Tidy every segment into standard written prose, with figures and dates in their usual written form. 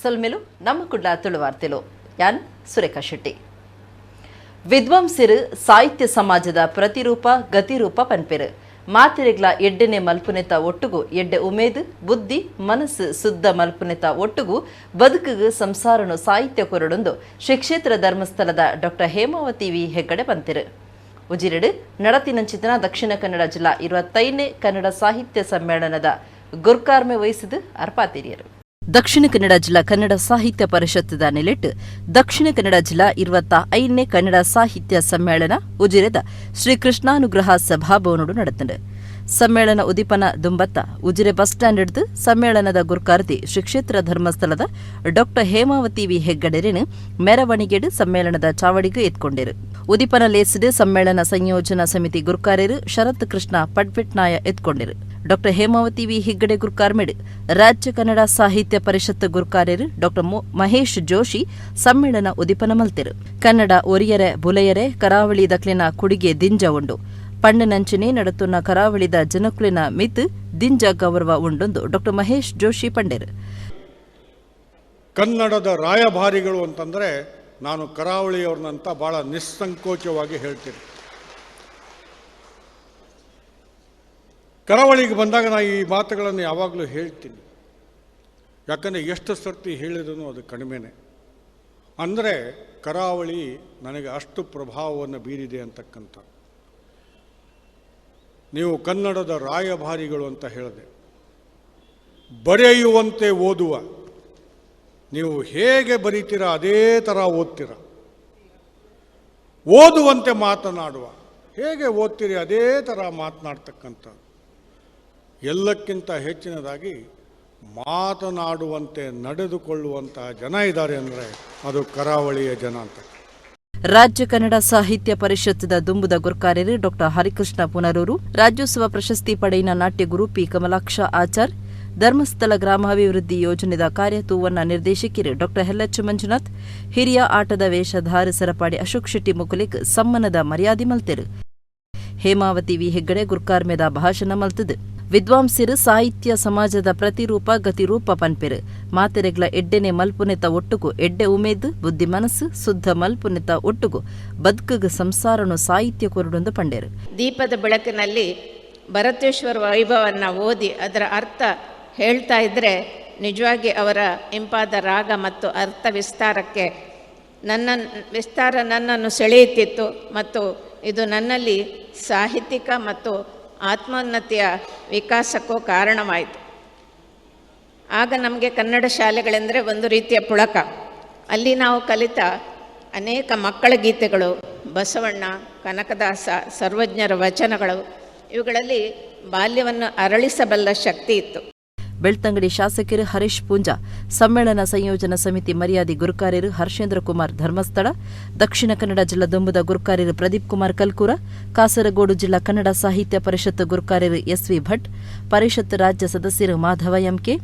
ಸಲ್ಮೆಲು ನಮ್ಮ ಕುಡ್ಲಾ ತುಳು ವಾರ್ತೆಲು ಯಾನ್ ಸುರೇಖಾ ಶೆಟ್ಟಿ. ವಿದ್ವಾಂಸರು ಸಾಹಿತ್ಯ ಸಮಾಜದ ಪ್ರತಿರೂಪ ಗತಿರೂಪ ಪನ್ಪೆರು ಮಾತಿರೆಗ್ಲ ಎಡ್ಡೆನೆ ಮಲ್ಪುನೆತ ಒಟ್ಟುಗು ಎಡ್ಡೆ ಉಮೇದು ಬುದ್ಧಿ ಮನಸ್ಸು ಶುದ್ಧ ಮಲ್ಪುನೆತ ಒಟ್ಟುಗು ಬದುಕಿಗೆ ಸಂಸಾರನು ಸಾಹಿತ್ಯ ಕೊರಡೊಂದು ಶ್ರೀ ಕ್ಷೇತ್ರ ಧರ್ಮಸ್ಥಳದ ಡಾಕ್ಟರ್ ಹೇಮಾವತಿ ವಿ ಹೆಗ್ಗಡೆ ಬಂತಿರು. ಉಜಿರೆಡು ನಡತಿನಂಚಿತನ ದಕ್ಷಿಣ ಕನ್ನಡ ಜಿಲ್ಲಾ 25ನೇ ಕನ್ನಡ ಸಾಹಿತ್ಯ ಸಮ್ಮೇಳನದ ಗುರ್ಕಾರ್ಮೆ ವಹಿಸಿದು ಅರ್ಪಾತಿರಿಯರು. ದಕ್ಷಿಣ ಕನ್ನಡ ಜಿಲ್ಲಾ ಕನ್ನಡ ಸಾಹಿತ್ಯ ಪರಿಷತ್ತದ ನೆಲೆಟ್ಟು ದಕ್ಷಿಣ ಕನ್ನಡ ಜಿಲ್ಲಾ 25ನೇ ಕನ್ನಡ ಸಾಹಿತ್ಯ ಸಮ್ಮೇಳನ ಉಜಿರೆದ ಶ್ರೀ ಕೃಷ್ಣಾನುಗ್ರಹ ಸಭಾಭವನಡು ನಡೆತಂಡು. ಸಮ್ಮೇಳನ ಉದಿಪನ ದುಂಬತ್ತ ಉಜಿರೆ ಬಸ್ ಸ್ಟ್ಯಾಂಡ್ ಹಿಡಿದು ಸಮ್ಮೇಳನದ ಗುರ್ಕಾರ್ತಿ ಶ್ರೀ ಕ್ಷೇತ್ರ ಧರ್ಮಸ್ಥಳದ ಡಾಕ್ಟರ್ ಹೇಮಾವತಿ ವಿ ಹೆಗ್ಗಡೆರೇನು ಮೆರವಣಿಗೆಡು ಸಮ್ಮೇಳನದ ಚಾವಡಿಗೂ ಎತ್ಕೊಂಡಿರು. ಉದಿಪನ ಲೇಸಿಡು ಸಮ್ಮೇಳನ ಸಂಯೋಜನಾ ಸಮಿತಿ ಗುರ್ಕಾರ್ಯರು ಶರತ್ ಕೃಷ್ಣ ಪಡ್ಪೆಟ್ನಾಯ ಎತ್ಕೊಂಡಿರು. ಡಾಕ್ಟರ್ ಹೇಮಾವತಿ ವಿ ಹೆಗ್ಗಡೆ ಗುರ್ಕಾರ್ಮೆಡು ರಾಜ್ಯ ಕನ್ನಡ ಸಾಹಿತ್ಯ ಪರಿಷತ್ ಗುರ್ಕಾರ್ಯರು ಡಾಕ್ಟರ್ ಮಹೇಶ್ ಜೋಶಿ ಸಮ್ಮೇಳನ ಉದಿಪನ ಮಲ್ತಿರು. ಕನ್ನಡ ಒರಿಯರೆ ಬುಲೆಯರೆ ಕರಾವಳಿ ದಕ್ಲಿನ ಕುಡಿಗೆ ದಿಂಜ ಉಂಡು ಪಣ್ಣನಂಚಿನೇ ನಡತುನ್ನ ಕರಾವಳಿದ ಜನಕುಲಿನ ಮಿತ್ ದಿಂಜ ಗೌರವ ಉಂಡೊಂದು ಡಾಕ್ಟರ್ ಮಹೇಶ್ ಜೋಶಿ ಪಂಡೇರು. ಕನ್ನಡದ ರಾಯಭಾರಿಗಳು ಅಂತಂದರೆ ನಾನು ಕರಾವಳಿಯವ್ರನ್ನಂತ ಭಾಳ ನಿಸ್ಸಂಕೋಚವಾಗಿ ಹೇಳ್ತೀನಿ. ಕರಾವಳಿಗೆ ಬಂದಾಗ ನಾನು ಈ ಮಾತುಗಳನ್ನು ಯಾವಾಗಲೂ ಹೇಳ್ತೀನಿ. ಯಾಕಂದರೆ ಎಷ್ಟು ಸರ್ತಿ ಹೇಳಿದ್ರು ಅದು ಕಡಿಮೆನೆ. ಅಂದರೆ ಕರಾವಳಿ ನನಗೆ ಅಷ್ಟು ಪ್ರಭಾವವನ್ನು ಬೀರಿದೆ ಅಂತಕ್ಕಂಥ. ನೀವು ಕನ್ನಡದ ರಾಯಭಾರಿಗಳು ಅಂತ ಹೇಳಿದೆ. ಬರೆಯುವಂತೆ ಓದುವ, ನೀವು ಹೇಗೆ ಬರೀತೀರ ಅದೇ ಥರ ಓದ್ತೀರ. ಓದುವಂತೆ ಮಾತನಾಡುವ, ಹೇಗೆ ಓದ್ತೀರಿ ಅದೇ ಥರ ಮಾತನಾಡ್ತಕ್ಕಂಥ. ಎಲ್ಲಕ್ಕಿಂತ ಹೆಚ್ಚಿನದಾಗಿ ಮಾತನಾಡುವಂತೆ ನಡೆದುಕೊಳ್ಳುವಂತಹ ಜನ ಇದ್ದಾರೆ ಅಂದರೆ ಅದು ಕರಾವಳಿಯ ಜನ ಅಂತ. ರಾಜ್ಯ ಕನ್ನಡ ಸಾಹಿತ್ಯ ಪರಿಷತ್ತದ ದುಂಬುದ ಗುರ್ಕಾರ್ಯರು ಡಾಕ್ಟರ್ ಹರಿಕೃಷ್ಣ ಪುನರೂರು, ರಾಜ್ಯೋತ್ಸವ ಪ್ರಶಸ್ತಿ ಪಡೆಯಿನ ನಾಟ್ಯ ಗುರು ಪಿ ಕಮಲಾಕ್ಷ ಆಚಾರ್, ಧರ್ಮಸ್ಥಳ ಗ್ರಾಮಾಭಿವೃದ್ಧಿ ಯೋಜನೆದ ಕಾರ್ಯತೂವನ್ನ ನಿರ್ದೇಶಕಿರು ಡಾಕ್ಟರ್ ಎಚ್ ಮಂಜುನಾಥ್, ಹಿರಿಯ ಆಟದ ವೇಷಧಾರಿ ಸರಪಾಡಿ ಅಶೋಕ್ ಶೆಟ್ಟಿ ಮುಕುಲಿಕ್ ಸಮ್ಮನದ ಮರ್ಯಾದೆ ಮಲ್ತೆರು. ಹೇಮಾವತಿ ವಿ ಹೆಗ್ಗಡೆ ಗುರ್ಕಾರ್ಮೆದ ಭಾಷಣ ಮಲ್ತದು. ವಿದ್ವಾಂಸರು ಸಾಹಿತ್ಯ ಸಮಾಜದ ಪ್ರತಿರೂಪ ಗತಿರೂಪ ಪನ್ಪೆರು ಮಾತೆರೆಗ್ಲ ಎಡ್ಡೆನೆ ಮಲ್ಪುನೆತ ಒಟ್ಟುಗು ಎಡ್ಡೆ ಉಮೇದು ಬುದ್ಧಿ ಮನಸ್ಸು ಶುದ್ಧ ಮಲ್ಪುನೆತ ಒಟ್ಟುಗು ಬದುಕಿಗೆ ಸಂಸಾರನು ಸಾಹಿತ್ಯ ಕೊರಡೊಂದು ಪಂಡೇರು. ದೀಪದ ಬೆಳಕಿನಲ್ಲಿ ಭರತೇಶ್ವರ ವೈಭವವನ್ನು ಓದಿ ಅದರ ಅರ್ಥ ಹೇಳ್ತಾ ಇದ್ದರೆ ನಿಜವಾಗಿ ಅವರ ಇಂಪಾದ ರಾಗ ಮತ್ತು ಅರ್ಥ ವಿಸ್ತಾರಕ್ಕೆ ನನ್ನನ್ನು ಸೆಳೆಯುತ್ತಿತ್ತು. ಮತ್ತು ಇದು ನನ್ನಲ್ಲಿ ಸಾಹಿತ್ಯಿಕ ಮತ್ತು ಆತ್ಮೋನ್ನತಿಯ ವಿಕಾಸಕ್ಕೂ ಕಾರಣವಾಯಿತು. ಆಗ ನಮಗೆ ಕನ್ನಡ ಶಾಲೆಗಳೆಂದರೆ ಒಂದು ರೀತಿಯ ಪುಳಕ. ಅಲ್ಲಿ ನಾವು ಕಲಿತ ಅನೇಕ ಮಕ್ಕಳ ಗೀತೆಗಳು, ಬಸವಣ್ಣ, ಕನಕದಾಸ, ಸರ್ವಜ್ಞರ ವಚನಗಳು, ಇವುಗಳಲ್ಲಿ ಬಾಲ್ಯವನ್ನು ಅರಳಿಸಬಲ್ಲ ಶಕ್ತಿ ಇತ್ತು. ಬೆಳ್ತಂಗಡಿ ಶಾಸಕರು ಹರೀಶ್ ಪೂಂಜಾ, ಸಮ್ಮೇಳನ ಸಂಯೋಜನಾ ಸಮಿತಿ ಮರ್ಯಾದೆ ಗುರುಕಾರ್ಯರು ಹರ್ಷೇಂದ್ರ ಕುಮಾರ್ ಧರ್ಮಸ್ಥಳ, ದಕ್ಷಿಣ ಕನ್ನಡ ಜಿಲ್ಲಾ ದುಂಬುದ ಗುರುಕಾರ್ಯರು ಪ್ರದೀಪ್ ಕುಮಾರ್ ಕಲ್ಕೂರ, ಕಾಸರಗೋಡು ಜಿಲ್ಲಾ ಕನ್ನಡ ಸಾಹಿತ್ಯ ಪರಿಷತ್ ಗುರುಕಾರ್ಯರು ಎಸ್ವಿ ಭಟ್, ಪರಿಷತ್ ರಾಜ್ಯ ಸದಸ್ಯರು ಮಾಧವ ಎಂಕೆ,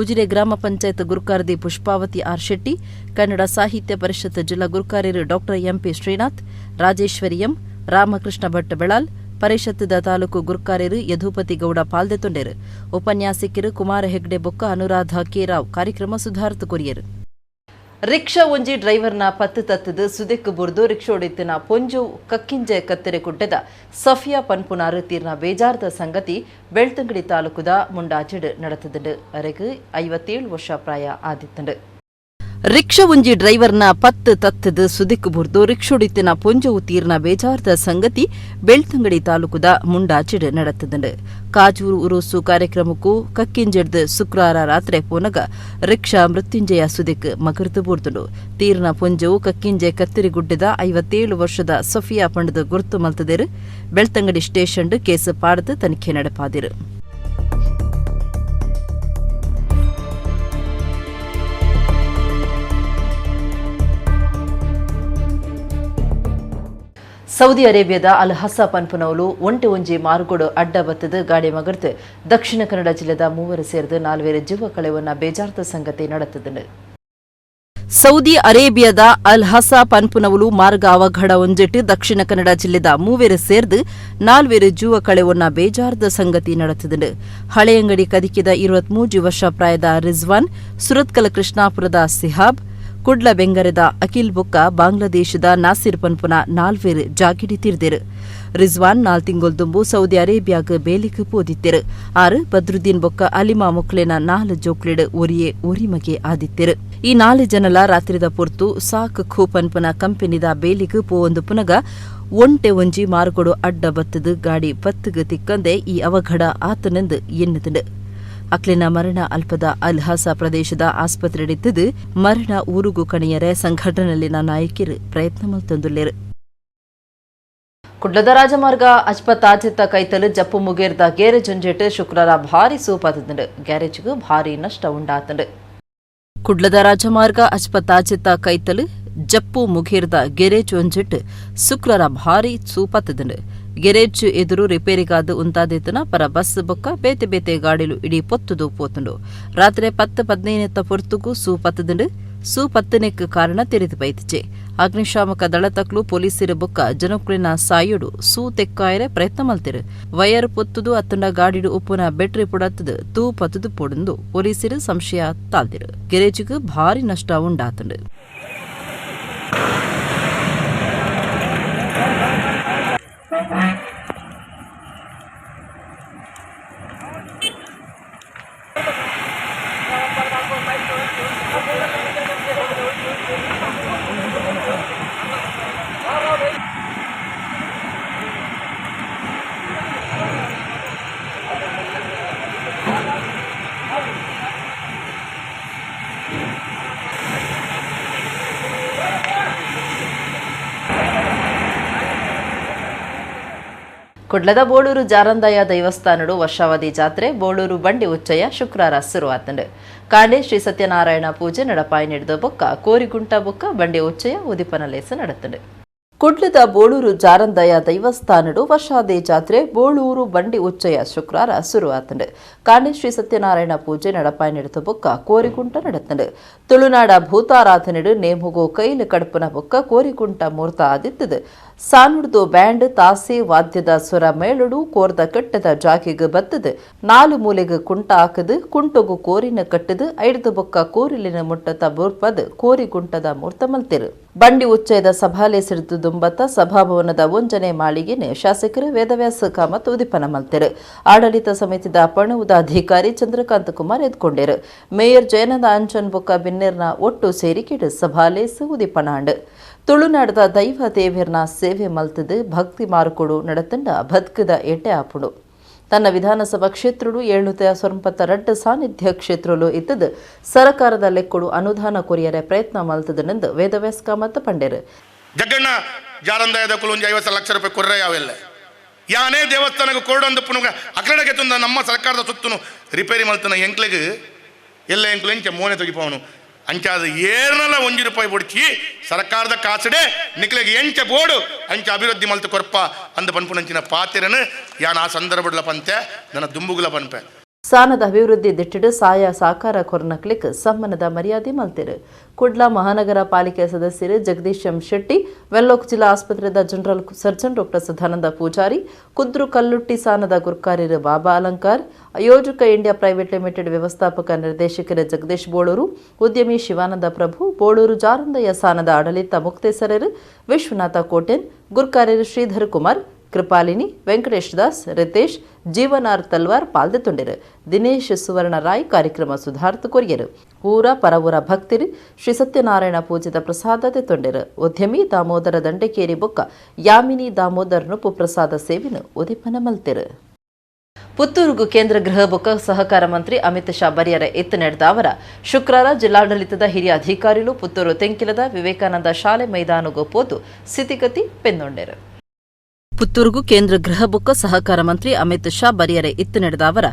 ಉಜಿರೆ ಗ್ರಾಮ ಪಂಚಾಯತ್ ಗುರುಕಾರ್ಯದಿ ಪುಷ್ಪಾವತಿ ಆರ್ ಶೆಟ್ಟಿ, ಕನ್ನಡ ಸಾಹಿತ್ಯ ಪರಿಷತ್ ಜಿಲ್ಲಾ ಗುರುಕಾರ್ಯರು doctor M P Shrinath, Rajeshwari M, Ramakrishna Bhat Belal, ಪರಿಷತ್ತದ ತಾಲೂಕು ಗುರ್ಕಾರ್ಯರು ಯಧುಪತಿ ಗೌಡ ಪಾಲ್ದೆತೊಂಡೇರು. ಉಪನ್ಯಾಸಕರು ಕುಮಾರ ಹೆಗ್ಡೆ ಬೊಕ್ಕ, ಅನುರಾಧ ಕೆ ರಾವ್ ಕಾರ್ಯಕ್ರಮ ಸುಧಾರ್ಥ ಕೊರಿಯರು. ರಿಕ್ಷಾ ಒಂಜಿ ಡ್ರೈವರ್ನ ಪತ್ತು ತತ್ತದು ಸುದೆಕ್ಕು ಬುರ್ದು ರಿಕ್ಷಾ ಒಡಿತಿನ ಪೊಂಜು ಕಕ್ಕಿಂಜೆ ಕತ್ತೆರೆ ಕುಡ್ಡೆದ ಸಫಿಯಾ ಪನ್ಪುನಾರು ತೀರ್ನ ಬೇಜಾರ್ದ ಸಂಗತಿ ಬೆಳ್ತಂಗಡಿ ತಾಲೂಕುದ ಮುಂಡಾಚಿಡು ನಡೆತದು. ಅರೆಗೆ 57 ವರ್ಷ ಪ್ರಾಯ ಆದಿತ್ತಂಡು. ರಿಕ್ಷಾ ಒಂಜಿ ಡ್ರೈವರ್ನ ಪತ್ತು ತತ್ತದು ಸುದಿಕ್ಕು ಬುರ್ದು ರಿಕ್ಷೊಡಿತಿನ ಪೊಂಜವು ತೀರ್ನ ಬೇಜಾರ್ದ ಸಂಗತಿ ಬೆಳ್ತಂಗಡಿ ತಾಲೂಕುದ ಮುಂಡಾಚಿಡು ನಡೆತದಂಡು. ಕಾಜೂರು ಉರುಸು ಕಾರ್ಯಕ್ರಮಕ್ಕೂ ಕಕ್ಕಿಂಜೆಡ್ದು ಶುಕ್ರವಾರ ರಾತ್ರಿ ಪೋನಗ ರಿಕ್ಷಾ ಮೃತ್ಯುಂಜಯ ಸುದಿಕ್ ಮಗರ್ದು ಬುರ್ದುಂಡು. ತೀರ್ನ ಪೊಂಜವು ಕಕ್ಕಿಂಜೆ ಕತ್ತಿರಿಗುಡ್ಡದ 57 ವರ್ಷದ ಸಫಿಯಾ ಪಂಡದ ಗುರುತು ಮಲ್ತದೇರು. ಬೆಳ್ತಂಗಡಿ ಸ್ಟೇಷನ್ ಕೇಸ್ ಪಾಡದು ತನಿಖೆ ನಡೆಪಾದಿರು. ಸೌದಿ ಅರೇಬಿಯಾದ ಅಲ್ ಹಸ ಪನ್ಪುನವಲು ಒಂಟೆ ಒಂಜಿ ಮಾರುಗೋಡು ಅಡ್ಡ ಬತ್ತದ ಗಾಡಿ ಮಗರ್ತು ದಕ್ಷಿಣ ಕನ್ನಡ ಜಿಲ್ಲೆದ 3 ಸೇರಿದ 4 ಜೀವ ಕಳೆವನ್ನ ಬೇಜಾರ್ದ ಸಂಗತಿ ನಡೆತದನು. ಸೌದಿ ಅರೇಬಿಯಾದ ಅಲ್ ಹಸಾ ಪನ್ಪುನವಲು ಮಾರ್ಗ ಅವಘಡ ಒಂಜೆಟ್ಟು ದಕ್ಷಿಣ ಕನ್ನಡ ಜಿಲ್ಲೆದ ಮೂವೇರು ಸೇರ್ದು ನಾಲ್ವೇರು ಜೀವ ಕಳೆವೊನ್ನ ಬೇಜಾರದ ಸಂಗತಿ ನಡೆತಿದೆ. ಹಳೆಯಂಗಡಿ ಕದಿಕಿದ 23 ವರ್ಷ ಪ್ರಾಯದ ರಿಜ್ವಾನ್, ಸುರತ್ಕಲ ಕೃಷ್ಣಾಪುರದ ಸಿಹಾಬ್, ಕುಡ್ಲ ಬೆಂಗರದ ಅಖಿಲ್ ಬೊಕ್ಕ ಬಾಂಗ್ಲಾದೇಶದ ನಾಸಿರ್ ಪನ್ಪುನ ನಾಲ್ವೇರು ಜಾಗಿಡಿ ತಿರ್ದೇರು. ರಿಜ್ವಾನ್ 4 ತಿಂಗೊಲ್ ತುಂಬು ಸೌದಿ ಅರೇಬಿಯಾಗ ಬೇಲಿಗೆ ಪೋದಿತ್ತೆರು. ಆರು ಬದ್ರುದ್ದೀನ್ ಬೊಕ್ಕ ಅಲಿಮಾ ಮುಕ್ಲೆನ 4 ಜೋಕ್ಲೆಡ್ ಒರಿಯೇ ಒರಿಮಗೆ ಆದಿತ್ತೆರು. ಈ 4 ಜನಲ ರಾತ್ರಿದ ಪೊರ್ತು ಸಾಕ್ ಖೂ ಪನ್ಪುನ ಕಂಪೆನಿದ ಬೇಲಿಗೆ ಪೋವೊಂದು ಪುನಗ ಒಂಟೆ ಒಂಜಿ ಮಾರುಕೊಡು ಅಡ್ಡ ಬತ್ತದು ಗಾಡಿ ಪತ್ತುಗ ತಿಕ್ಕಂದೆ ಈ ಅವಘಡ ಆತನೆಂದು ಎನ್ನುತ್ತದೆ. ಅಕ್ಲಿನ ಮರಣ ಅಲ್ಪದ ಅಲ್ ಹಸಾ ಪ್ರದೇಶದ ಆಸ್ಪತ್ರೆಡಿದ್ದು ಮರಣ ಊರುಗು ಕಣಿಯರೆ ಸಂಘಟನೆಯಲ್ಲಿನ ನಾಯಕರು ಪ್ರಯತ್ನ ಮಲ್ತೊಂದುಲ್ಲೇರು. ಕುಡ್ಲದ ರಾಜಮಾರ್ಗ ಅಜ್ಪತಾಜಿತ್ತ ಕೈತಲು ಜಪ್ಪು ಮುಗೇರ್ದ ಗ್ಯಾರೇಜ್ ಒಂಜೆಟ್ಟು ಶುಕ್ರವಾರ ಭಾರಿ ಸೂಪಾತಂಡು. ಗ್ಯಾರೇಜ್ಗೂ ಭಾರಿ ನಷ್ಟ ಉಂಡಾತಂಡು. ಕುಡ್ಲದ ರಾಜಮಾರ್ಗ ಅಜ್ಪತಾಜಿತ್ತ ಕೈತಲು ಜಪ್ಪು ಮುಗೇರ್ದ ಗ್ಯಾರೇಜ್ ಒಂಜೆಟ್ಟು ಶುಕ್ರವಾರ ಭಾರಿ ಸೂಪಾತಂಡು. ಗೆರೇಜ್ ಎದುರು ರಿಪೇರಿಗಾದ ಉಂತಾದಿತ್ತನ ಪರ ಬಸ್ ಬೊಕ್ಕ ಬೇತೆ ಬೇತೆ ಗಾಡಿಲು ಇಡೀ ಪೊತ್ತುದು ಪೋತುಂಡು. ರಾತ್ರಿ 10-15 ಪೊರ್ತುಗೂ ಸೂಪತ್ತದುಂಡು. ಸೂಪತ್ತನೆಕ್ ಕಾರಣ ತೆರೆದು ಬೈತಿಚೆ. ಅಗ್ನಿಶಾಮಕ ದಳತಕ್ಲು ಪೊಲೀಸರು ಬೊಕ್ಕ ಜನಕುಲಿನ ಸಾಯುಡು ಸೂ ತೆಕ್ಕಾಯರೆ ಪ್ರಯತ್ನ ಮಲ್ತಿರು. ವಯರ್ ಪೊತ್ತುದು ಅತ್ತಂಡ ಗಾಡಿಡು ಉಪ್ಪುನ ಬೆಟ್ರಿ ಪುಡತ್ತದು ತೂ ಪತ್ತದು ಪೊಡಂದು ಪೊಲೀಸರು ಸಂಶಯ ತಾಳ್ದಿರು. ಗೆರೇಜ್ಗೂ ಭಾರಿ ನಷ್ಟ ಉಂಡಾತುಂಡು. ಕುಡ್ಲದ ಬೋಳೂರು ಜಾರಂದಯ್ಯ ದೈವಸ್ಥಾನಡು ವರ್ಷಾವಧಿ ಜಾತ್ರೆ ಬೋಳೂರು ಬಂಡಿ ಉಚ್ಚಯ ಶುಕ್ರವಾರ ಶುರುವಾತಂಡು. ಕಾಂಡೆ ಶ್ರೀ ಸತ್ಯನಾರಾಯಣ ಪೂಜೆ ನಡಪಾಯಿ ನಡೆದ ಬೊಕ್ಕ ಕೋರಿಗುಂಟ ಬೊಕ್ಕ ಬಂಡಿ ಉಚ್ಚಯ ಉದಿಪನ ಲೇಸ ನಡೆತಂಡು. ಕುಡ್ಲದ ಬೋಳೂರು ಜಾರಂದಯ್ಯ ದೈವಸ್ಥಾನಡು ವರ್ಷಾವಧಿ ಜಾತ್ರೆ ಬೋಳೂರು ಬಂಡಿ ಉಚ್ಚಯ ಶುಕ್ರವಾರ ಶುರುವಾತಂಡು. ಕಾಂಡೆ ಶ್ರೀ ಸತ್ಯನಾರಾಯಣ ಪೂಜೆ ನಡಪಾಯಿ ನಡೆದ ಬೊಕ್ಕ ಕೋರಿಗುಂಟ ನಡೆತಂಡು. ತುಳುನಾಡ ಭೂತಾರಾಧನೆಡು ನೇಮುಗೋ ಕೈಲು ಕಡುಪನ ಬೊಕ್ಕ ಕೋರಿಗುಂಟ ಮೂರ್ತ ಆದಿತ್ತದು. ಸಾನುಡ್ದು ಬ್ಯಾಂಡ್ ತಾಸೆ ವಾದ್ಯದ ಸ್ವರ ಮೇಳುಡು ಕೋರ್ದ ಕಟ್ಟದ ಜಾಗಿಗೆ ಬತ್ತದು. 4 ಮೂಲೆಗೆ ಕುಂಟ ಹಾಕದು ಕುಂಟುಗು ಕೋರಿನ ಕಟ್ಟದು ಐಡ್ದು ಬೊಕ್ಕ ಕೋರಿಲಿನ ಮುಟ್ಟತ ಬುರ್ಪದು ಕೋರಿಗುಂಟದ ಮೂರ್ತ ಮಲ್ತಿರು. ಬಂಡಿ ಉಚ್ಚಯದ ಸಭಾಲೆ ಸಿಡಿದು ದುಂಬತ್ತ ಸಭಾಭವನದ ಒಂಜನೆ ಮಾಳಿಗೆನೆ ಶಾಸಕರು ವೇದವ್ಯಾಸ ಕಾಮತ್ ಉದಿಪನ ಮಲ್ತಿರು. ಆಡಳಿತ ಸಮಿತಿದ ಪಣುವುದ ಅಧಿಕಾರಿ ಚಂದ್ರಕಾಂತ್ ಕುಮಾರ್ ಎದ್ಕೊಂಡರು. ಮೇಯರ್ ಜಯನಂದ ಅಂಚನ್ ಬೊಕ್ಕ ಬಿನ್ನೆರ್ನ ಒಟ್ಟು ಸೇರಿಕೆಡು ಸಭಾಲೇಸು ಉದಿಪನಾಂಡು. ತುಳುನಾಡದ ದೈವ ದೇವಿಯರ್ನ ಸೇವೆ ಮಲ್ತದು ಭಕ್ತಿ ಮಾರುಕೊಡು ನಡತಂಡ ಬದುಕದ ಎಟೆ ಆಪುಡು. ತನ್ನ ವಿಧಾನಸಭಾ ಕ್ಷೇತ್ರಡು 792 ಸಾನ್ನಿಧ್ಯ ಕ್ಷೇತ್ರಲು ಇದ್ದದು ಸರ್ಕಾರದ ಲೆಕ್ಕಡು ಅನುದಾನ ಕೊರಿಯರೆ ಪ್ರಯತ್ನ ಮಲ್ತದನೆಂದು ವೇದವ್ಯಾಸ ಕಾಮತ್ ಪಂಡೇರು. ಜಗ್ಗಣ್ಣ ಜಾರಂದಾಯದ ಕುಲು 50 ಲಕ್ಷ ರೂಪಾಯಿ ಕೊರ್ರೆ ಯಾವೆಲ್ಲ ಯಾನೇ ದೇವಸ್ಥಾನಕ್ಕೆ ಕೊರಡೊಂದು ಪುನಗ ಅಕಡೆಗೆ ತಂದ ನಮ್ಮ ಸರ್ಕಾರದ ಸುತ್ತನು ರಿಪೇರಿ ಮಲ್ತನ ಎಂಕ್ಲೆಗೆ ಎಲ್ಲ ಎಂಕ್ಲು ಎಂಚ ಮೋನೆ ತೆಗಿಪವನು ಅಂಚಾದ 7 1 ರೂಪಾಯಿ ಬೊಡ್ಚಿ ಸರ್ಕಾರದ ಕಾಸಡೆ ನಿಕ್ಲೆಗೆ ಎಂಚ ಬೋಡು ಅಂಚ ಅಭಿವೃದ್ಧಿ ಮಲ್ತು ಕೊರ್ಪ ಅಂದ ಪನ್ಪುನಂಚಿನ ಪಾತೆರನು ಯಾನ ಆ ಸಂದರ್ಭಡ್ಲ ಪಂತೆ ನನ್ನ ದುಂಬುಗುಲ ಪನ್ಪೆ ಸಾನದ ಅಭಿವೃದ್ಧಿ ದಿಟ್ಟಿಡು ಸಾಯ ಸಾಕಾರ ಕೊರ್ನಕ್ಲಿಕ್ ಸಮ್ಮನದ ಮರ್ಯಾದೆ ಮಲ್ತಿರು. ಕುಡ್ಲಾ ಮಹಾನಗರ ಪಾಲಿಕೆ ಸದಸ್ಯರು ಜಗದೀಶ್ ಎಂ ಶೆಟ್ಟಿ, ವೆಲ್ಲೋಕ್ ಜಿಲ್ಲಾ ಆಸ್ಪತ್ರೆದ ಜನರಲ್ ಸರ್ಜನ್ ಡಾ ಸದಾನಂದ ಪೂಜಾರಿ, ಕುದ್ರು ಕಲ್ಲುಟ್ಟಿ ಸಾನದ ಗುರ್ಕಾರ್ಯರು ಬಾಬಾ ಅಲಂಕಾರ್, ಯೋಜಕ ಇಂಡಿಯಾ ಪ್ರೈವೇಟ್ ಲಿಮಿಟೆಡ್ ವ್ಯವಸ್ಥಾಪಕ ನಿರ್ದೇಶಕರು ಜಗದೀಶ್ ಬೋಳೂರು, ಉದ್ಯಮಿ ಶಿವಾನಂದ ಪ್ರಭು, ಬೋಳೂರು ಜಾರಂದಯ್ಯ ಸಾನದ ಆಡಳಿತ ಮುಕ್ತೇಸರರು ವಿಶ್ವನಾಥ ಕೋಟೆನ್, ಗುರ್ಕಾರ್ಯರು ಶ್ರೀಧರ್ ಕುಮಾರ್, ಕೃಪಾಲಿನಿ, ವೆಂಕಟೇಶ್ ದಾಸ್, ರಿತೇಶ್, ಜೀವನಾರ್ ತಲ್ವಾರ್ ಪಾಲ್ದೆತೊಂಡಿರು. ದಿನೇಶ್ ಸುವರ್ಣ ರಾಯ್ ಕಾರ್ಯಕ್ರಮ ಸುಧಾರ್ಥ ಕೊರಿಯರು. ಊರ ಪರವೂರ ಭಕ್ತಿರು ಶ್ರೀ ಸತ್ಯನಾರಾಯಣ ಪೂಜಿತ ಪ್ರಸಾದತೆ ತೊಂಡಿರು. ಉದ್ಯಮಿ ದಾಮೋದರ ದಂಡೆಕೇರಿ ಬೊಕ್ಕ ಯಾಮಿನಿ ದಾಮೋದರ್ ನುಪ್ಪು ಪ್ರಸಾದ ಸೇವಿನ ಉದಿಪನ ಮಲ್ತಿರು. ಪುತ್ತೂರುಗು ಕೇಂದ್ರ ಗೃಹ ಬೊಕ್ಕ ಸಹಕಾರ ಮಂತ್ರಿ ಅಮಿತ್ ಶಾ ಬರಿಯರ ಎತ್ತು ನಡೆದ ಅವರ ಶುಕ್ರವಾರ ಜಿಲ್ಲಾಡಳಿತದ ಹಿರಿಯ ಅಧಿಕಾರಿಗಳು ಪುತ್ತೂರು ತೆಂಕಿಲದ ವಿವೇಕಾನಂದ ಶಾಲೆ ಮೈದಾನಗೂ ಪೋತು ಸ್ಥಿತಿಗತಿ ಪೆಂದೊಂಡೆರು. ಪುತ್ತೂರುಗೂ ಕೇಂದ್ರ ಗೃಹ ಬೊಕ್ಕ ಸಹಕಾರ ಮಂತ್ರಿ ಅಮಿತ್ ಶಾ ಬರಿಯರೆ ಇತ್ತು ನಡೆದ ಅವರ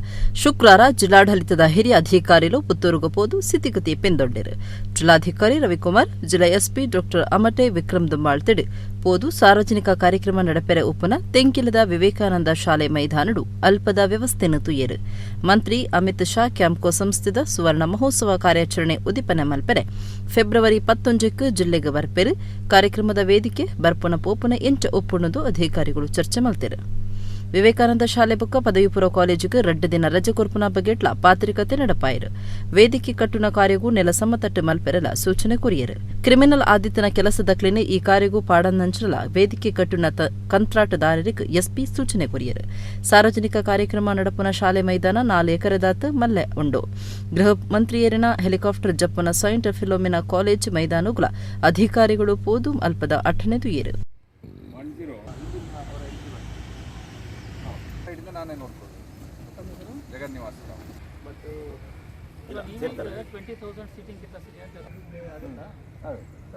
ಶುಕ್ರವಾರ ಜಿಲ್ಲಾಡಳಿತದ ಹಿರಿಯ ಅಧಿಕಾರಿಗಳು ಪುತ್ತೂರುಗೂ ಪೋದು ಸ್ಥಿತಿಗತಿ ಪಿಂದೊಡ್ಡಿರು. ಜಿಲ್ಲಾಧಿಕಾರಿ ರವಿಕುಮಾರ್, ಜಿಲ್ಲಾ ಎಸ್ಪಿ ಡಾ ಅಮಟೆ ವಿಕ್ರಮ್ ದುಂಬಾಳ್ ತಿಡು ಪೋದು ಸಾರ್ವಜನಿಕ ಕಾರ್ಯಕ್ರಮ ನಡೆಪೆರೆ ಉಪ್ಪನ ತೆಂಕಿಲದ ವಿವೇಕಾನಂದ ಶಾಲೆ ಮೈದಾನಡು ಅಲ್ಪದ ವ್ಯವಸ್ಥೆಯನ್ನು ತುಯ್ಯರು. ಮಂತ್ರಿ ಅಮಿತ್ ಶಾ ಕ್ಯಾಂಪ್ಕೋ ಸಂಸ್ಥೆದ ಸುವರ್ಣ ಮಹೋತ್ಸವ ಕಾರ್ಯಾಚರಣೆ ಉದಿಪನೆ ಮಲ್ಪೆರೆ ಫೆಬ್ರವರಿ 11ಕ್ಕೆ ಜಿಲ್ಲೆಗೆ ಬರ್ಪೆರು. ಕಾರ್ಯಕ್ರಮದ ವೇದಿಕೆ ಬರ್ಪುನ ಪೋಪುನ ಎಂಚ ಒಪ್ಪುಣದು ಅಧಿಕಾರಿಗಳು ಚರ್ಚೆ ಮಲ್ತಿರು. ವಿವೇಕಾನಂದ ಶಾಲೆ ಬೊಕ್ಕ ಪದವಿ ಪೂರ್ವ ಕಾಲೇಜಿಗೆ 2 ದಿನ ರಜೆ ಕೊರ್ಪುನ ಬಗೆಟ್ಲ ಪಾತ್ರಿಕತೆ ನಡಪಾಯಿರು. ವೇದಿಕೆ ಕಟ್ಟುನ ಕಾರ್ಯಗೂ ನೆಲ ಸಮತಟ್ಟು ಮಲ್ಪೆರಲ ಸೂಚನೆ ಕೊರಿಯರು. ಕ್ರಿಮಿನಲ್ ಆದಿತ್ಯನ ಕೆಲಸದ ಕ್ಲಿನೆ ಈ ಕಾರ್ಯಗೂ ಪಾಡನ್ನಂಚಲ ವೇದಿಕೆ ಕಟ್ಟುನ ಕಂತ್ರಾಟದಾರರಿಗೆ ಎಸ್ಪಿ ಸೂಚನೆ ಕೊರಿಯರು. ಸಾರ್ವಜನಿಕ ಕಾರ್ಯಕ್ರಮ ನಡಪುನ ಶಾಲೆ ಮೈದಾನ 4 ಎಕರೆದಾತ ಮಲ್ಲೆ ಉಂಡು. ಗೃಹ ಮಂತ್ರಿಯರಿನ ಹೆಲಿಕಾಪ್ಟರ್ ಜಪ್ಪುನ ಸೈಂಟ್ ಫಿಲೋಮಿನಾ ಕಾಲೇಜ್ ಮೈದಾನುಗಳ ಅಧಿಕಾರಿಗಳು ಪೋದು ಅಲ್ಪದ ಅಟ್ಟಣೆದುಯ್ಯರು. ನಾನೇ ನೋಡ್ಬೋದು ಜಗನ್ನಿವಾಸ ಬಟ್ 20,000 ಸೀಟಿಂಗ್ ಕೆಪಾಸಿಟಿ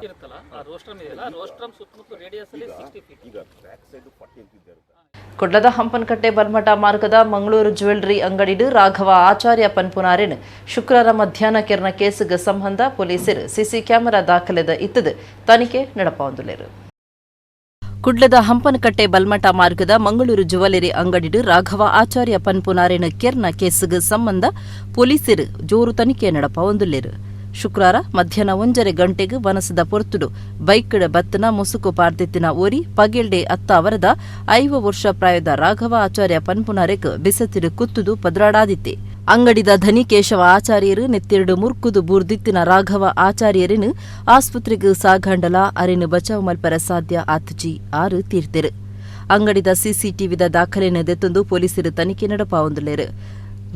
ಇರುತ್ತಲ್ಲ ಆ ರೋಸ್ಟ್ರಮ್ ಇದೆಯಲ್ಲ ರೋಸ್ಟ್ರಮ್ ಸುತ್ತಮುತ್ತ ರೇಡಿಯಸ್ ಅಲ್ಲಿ 60 ಫೀಟ್ ಈಗ ಬ್ಯಾಕ್ ಸೈಡ್ 40 ಅಂತ ಇರುತ್ತೆ. ಕೊಡ್ಲದ ಹಂಪನಕಟ್ಟೆ ಬಲ್ಮಠ ಮಾರ್ಗದ ಮಂಗಳೂರು ಜ್ಯುವೆಲ್ಲರಿ ಅಂಗಡಿಡು ರಾಘವ ಆಚಾರ್ಯ ಪನ್ಪುನಾರಿನ ಶುಕ್ರವಾರ ಮಧ್ಯಾಹ್ನ ಕೆರ್ನ ಕೇಸಿಗೆ ಸಂಬಂಧ ಪೊಲೀಸರು ಸಿಸಿ ಕ್ಯಾಮೆರಾ ದಾಖಲೆದ ಇತ್ತದು ತನಿಖೆ ನಡಪಾವಂದುಲೇರು. ಕುಡ್ಲದ ಹಂಪನಕಟ್ಟೆ ಬಲ್ಮಠ ಮಾರ್ಗದ ಮಂಗಳೂರು ಜ್ಯುವೆಲ್ಲರಿ ಅಂಗಡಿಡು ರಾಘವ ಆಚಾರ್ಯ ಪನ್ಪುನಾರಿನ ಕೆರ್ನ ಕೇಸಿಗೆ ಸಂಬಂಧ ಪೊಲೀಸರು ಜೋರು ತನಿಖೆ ನಡಪಾವಂದುಲೇರು. ಶುಕ್ರವಾರ ಮಧ್ಯಾಹ್ನ 1:30 ಗಂಟೆಗೆ ವನಸದ ಪೊರ್ತುಡು ಬೈಕ್ಡ ಬತ್ತನ ಮುಸುಕು ಪಾರ್ದಿತ್ತಿನ ಓರಿ ಪಗೆಲ್ಡೆ ಅತ್ತ ಅವರದ 5 ವರ್ಷ ಪ್ರಾಯದ ರಾಘವ ಆಚಾರ್ಯ ಪನ್ಪುನಾರೆಕ್ ಬಿಸತಿರು ಕುತ್ತುದು ಪದ್ರಾಡಾದಿತ್ತೆ. ಅಂಗಡಿದ ಧನಿ ಕೇಶವ ಆಚಾರ್ಯರು ನೆತ್ತೆರಡು ಮುರ್ಕುದು ಬೂರ್ದಿತ್ತಿನ ರಾಘವ ಆಚಾರ್ಯರಿನು ಆಸ್ಪತ್ರೆಗೆ ಸಾಗಂಡಲ ಅರಿನು ಬಚಾವ್ ಮಲ್ಪರ ಸಾಧ್ಯ ಆತಜಿ 6 ತೀರ್ತೆರು. ಅಂಗಡಿದ ಸಿಸಿಟಿವಿದ ದಾಖಲೆನ ದೆತ್ತೊಂದು ಪೊಲೀಸರು ತನಿಖೆ ನಡಪಾವಂದುಲೇರು.